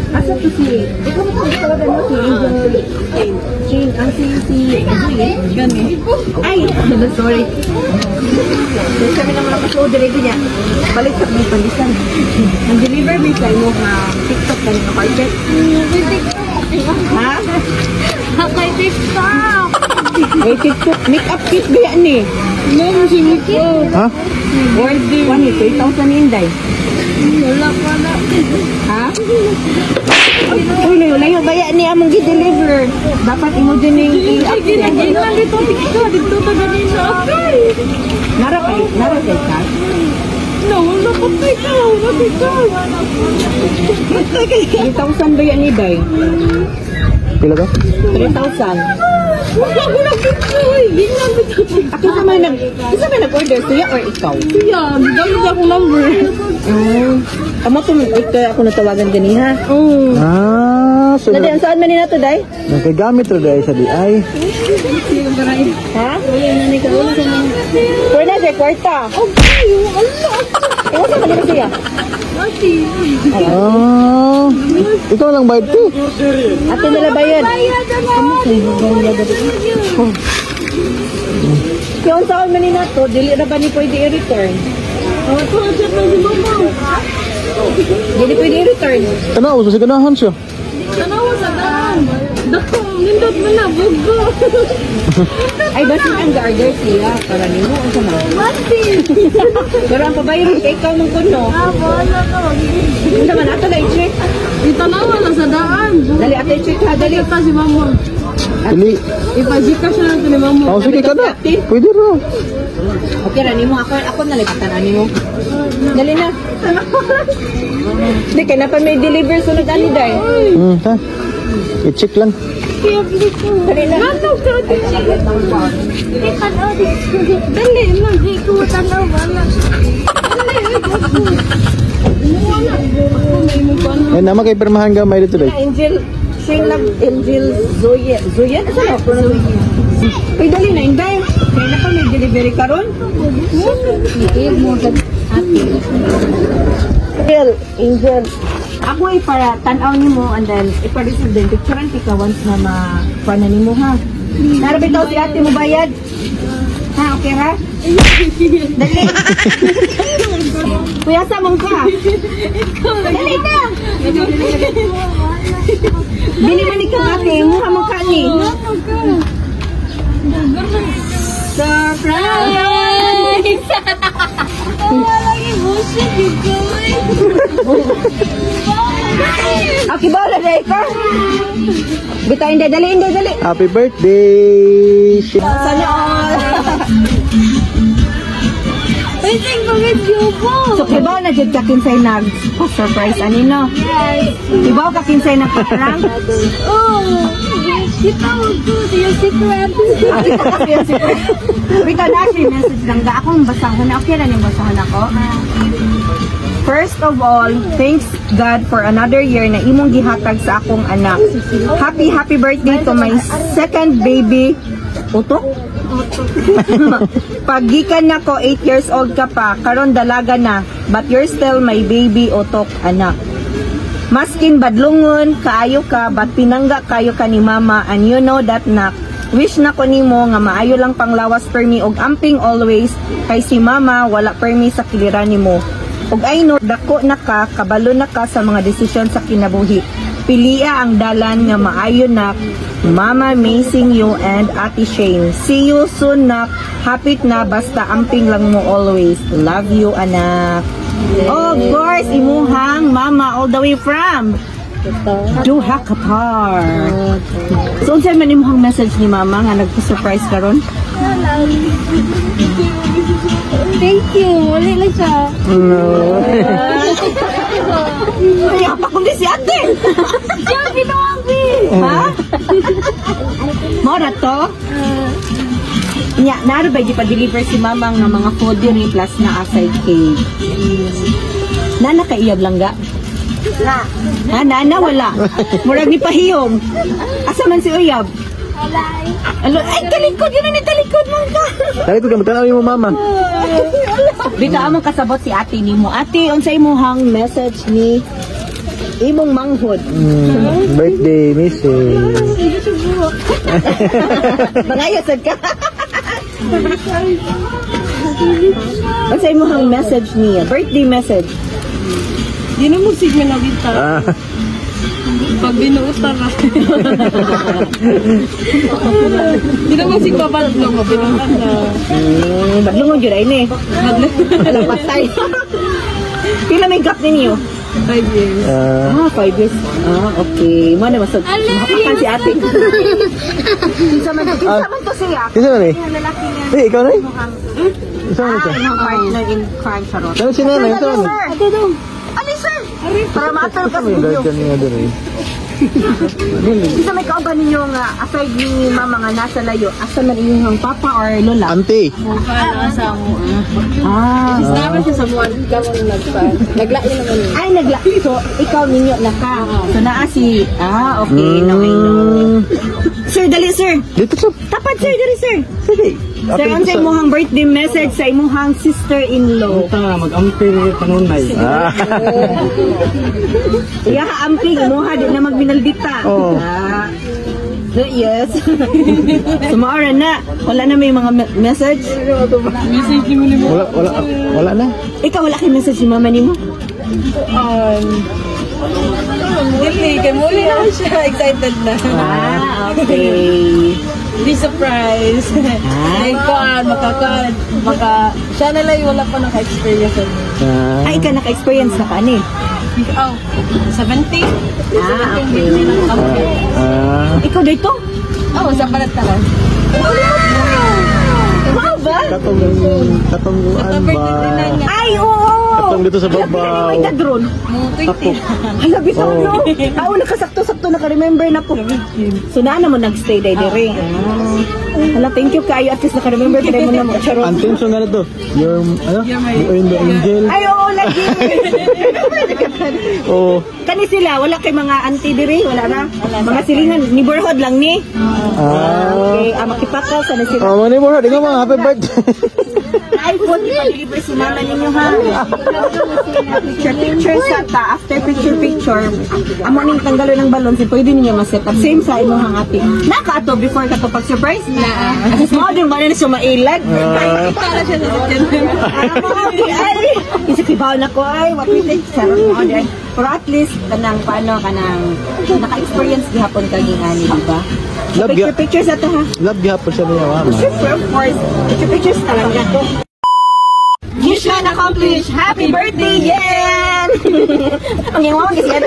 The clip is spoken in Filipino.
Asa to si? Ikaw mo kung tawagan mo si Angel Shane. Ang si Gani. Ay, sorry. Kasi kami naman ang kaso-order niya. Balik sa mga pandisan. Ang deliver me sa imo nga TikTok ka nito carpet. Ha? Kay TikTok. Ay, TikTok. Make-up kit ba yan eh? Meron si Mickey. Ha? Worth 1,000 Inday. Wala pa na. Ha? Uy, layo ba yan ni among gi-deliver? Dapat imo din yung i-up. Ginagin lang dito. Dito ka ganito. Nara kay ka? No, wala pa ikaw. Wala ikaw. 3,000 ba yan ni Day? Pila ka? 3,000. Wala ko na picture. Ginagin dito. Kisa may nag-order siya or ikaw? Siya, gamit akong number. Amo to ako natawagan gani ha. So Nadiyan saan man ni nato Day? nagagamit ro dahil sa DI. Ha? Pwede na kwarta. Okay, wala. Ikaw sa kanila siya? Ikaw lang bayad to. Ato nila bayad. Kaya saan man ni nato, dili na ba ni pwede i-return? Dili pwede i-return. Tanaw sa ganahan siya. Tanawa sa daan. Dako, nindot mo na, bugo. Ay, basin ang ga-order sila para nimo ang sama. Mati. Pero ang pabayaran kay ikaw mong kuno. Wala ka. Yung naman, ato na i-check. Itanawa lang sa daan. Dali, ato i-check ha, dali. Ipagita si mama. Dili. Ipagita siya lang ni mama. Sige ka na. Pwede ro. Okay, rani mo. Ako nalipatan, rani mo. Dali na. Hindi, kaya na pa may deliver sunod ani Day. Ha? I-check lang. Kaya ko. Dali na. Tanaw ka. Tanaw dito. Dali, hindi ko tanaw. Wala. Ay naman kay permahan ka may dito Day. Angel, Angel Zoya. Zoya? Ano sa ako? Uy, dali na, Inday. Kaya na pa may delivery ka ron? Angel. Ako ay para tanaw ni mo and then ipa-receive din. Picturean ka once na ma-pana ni mo ha. Narabitaw si ate mo bayad? Ha, okay ha? Dali. Kuya, samang ka. Dali na. Bili man ikaw ate, mura mo ka ni. Surprise! Okay ba na day ka? Bitaw Inday, dali. Happy birthday! Sana all. Pwede ko video po. So, kibaw na dyan kakinsay nag-surprise, anino? Yes. Kibaw kakinsay nagpakarang? Oh, kita mo po. Yung secret. Wait, na message lang. Akong basahon na. Okay na yung basahon ako. First of all, thanks God for another year na imong gihatag sa akong anak. Happy birthday to my second baby. Utok? Paggikan na ko, 8 years old ka pa, karon dalaga na, but you're still my baby, Utok, anak. Maskin badlungon, kaayo ka, but pinangga kayo ka ni mama, and you know that, nak. Wish na ko nimo nga maayo lang panglawas permi og amping always, kay si mama wala permi sa kiliran nimo. Ug I know, dako na ka, kabalo na ka sa mga desisyon sa kinabuhi. Pilia ang dalan nga maayo nak. Mama missing you and Ate Shane. See you soon nak. Hapit na basta amping lang mo always. Love you anak. Oh, of course, imuhang mama all the way from Doha, Qatar. So unsa man imuhang message ni mama nga nagpa-surprise karon? Thank you. Wala lang siya. Ay, pa kundi si ate. Siya, ginawang ko. Ha? Mora to? Nya, naro ba di pa-deliver si mama nga mga food diri plus na aside cake. Nana kaiyab lang ga? Ha, nana wala. Murag ni pahiyom. Asa man si Uyab? Alo, ay talikod yun ni talikod man ka. Dali ko magtanaw mo mama. Bita among kasabot si ate nimo. Ate, unsay imong message ni Imong manghod. Birthday message. Mangayasad ka. Ang sa imong message niya, birthday message. Yun ang musig na nabita. Pag binuutan na. Hindi naman si Babalot lang mabinuutan na. Badlungon yun ay ni. Alam patay. Pila may gap ninyo? 5 years. 5 years. Okay. Mo na masag. Makapakan si ate. Kinsa man to siya? Kinsa man eh? Lalaki niya. Eh, ikaw na eh? Isa man ito? Imong partner in crime charot. Ano si nanay? Ito ano? Ano sir? Para ma-apel ka sa May inyo. dart kanina doon eh. Isa may kauban ninyo nga aside ni mama nga nasa layo, asa man inyong papa or lola? Auntie. Mukha sa mo. Ah. Siya sa buwan. Ikaw ang nagpan. Naglain naman yun. Ay, nagla. So, ikaw ninyo na ka. So, naa si... okay. No, I know. Sir, dali, sir. Dito sa... Tapat, sir, dali, sir. Sige. Sir, ang sa imuhang birthday message sa imuhang sister-in-law. Mag-ampir kanunay. Iya, amping. Imuha, di na magbinaldita. Oo. So, yes. Sumara na. Wala na may mga message. Message mo ni mo. Wala na. Ikaw, wala kay message ni mama ni mo? Dili, kay muli na siya. Excited na. Okay. Be surprised. Ay, siya na lang wala pa naka-experience. Ay, ka naka-experience na ka ni. 70? Okay. Ikaw dito? Oo, sa palat ka lang. Wow ba? Katungguan ba? Ay, oo! Katong dito sa babaw. Ay, drone. 20. Ay, labi to, no? Nakasakto-sakto, naka-remember na po. So, na naman nag-stay day dire. Hala, thank you kayo. At least naka-remember ka mo na mga charot. Antin so nga na to. Yung the angel. Ay, oo, lagi. Oh. Kani sila, wala kay mga auntie dire, wala na. Mga silingan, neighborhood lang ni. Okay, makipakaw sa na sila. Oh, mani mo na. Di ka mga happy birthday. iPhone, ipag-deliver si mama ninyo ha. Picture sa ta. After picture. Amo ning tanggalo ng balon, si pwede ninyo ma-set up. Same sa imo hang ate. Naka to before ka to pag-surprise? Kasi small din ba na siya mailag? Para siya sa Ay, isa kibaw na ko ay, wapitin. Sarap mo ay. Pero at least, kanang naka-experience gihapon ka gingani, di ba? Picture sa ta ha. Love gihapon siya niya, mama. Sure, of course. Pictures talaga to. Mission accomplished! Happy birthday, Yen! Ang yawa kasi yan.